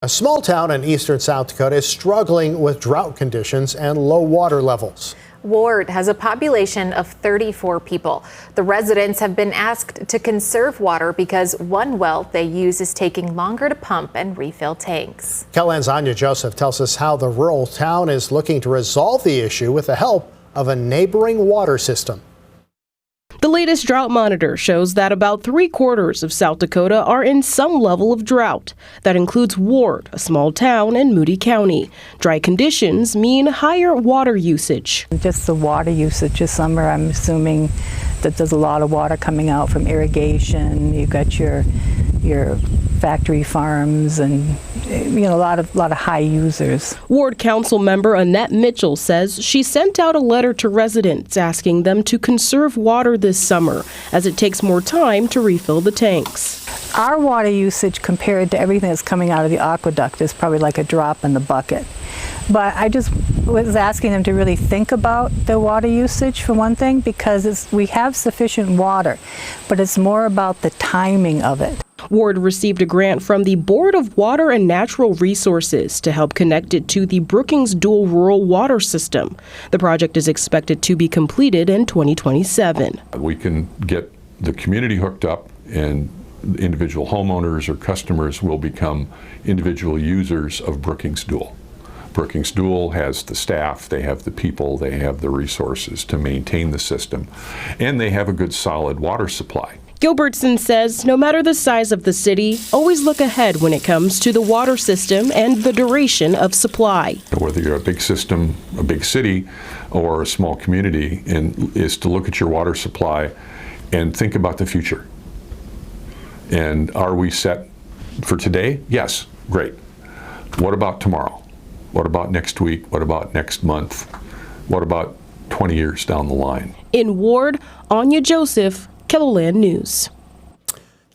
A small town in eastern South Dakota is struggling with drought conditions and low water levels. Ward has a population of 34 people. The residents have been asked to conserve water because one well they use is taking longer to pump and refill tanks. KELOLAND's Anya Joseph tells us how the rural town is looking to resolve the issue with the help of a neighboring water system. The latest drought monitor shows that about 3/4 of South Dakota are in some level of drought. That includes Ward, a small town in Moody County. Dry conditions mean higher water usage. Just the water usage this summer, I'm assuming that there's a lot of water coming out from irrigation. You've got your factory farms and a lot of high users. Ward Council member Annette Mitchell says she sent out a letter to residents asking them to conserve water this summer as it takes more time to refill the tanks. Our water usage compared to everything that's coming out of the aqueduct is probably like a drop in the bucket. But I just was asking them to really think about the water usage for one thing, because we have sufficient water, but it's more about the timing of it. Ward received a grant from the Board of Water and Natural Resources to help connect it to the Brookings Dual Rural Water System. The project is expected to be completed in 2027. We can get the community hooked up, and individual homeowners or customers will become individual users of Brookings Dual. Brookings Dual has the staff, they have the people, they have the resources to maintain the system, and they have a good solid water supply. Gilbertson says no matter the size of the city, always look ahead when it comes to the water system and the duration of supply. Whether you're a big system, a big city, or a small community, is to look at your water supply and think about the future. And are we set for today? Yes, great. What about tomorrow? What about next week? What about next month? What about 20 years down the line? In Ward, Anya Joseph, KELOLAND News.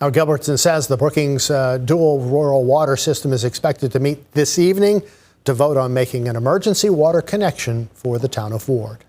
Now, Gilbertson says the Brookings Dual Rural Water System is expected to meet this evening to vote on making an emergency water connection for the town of Ward.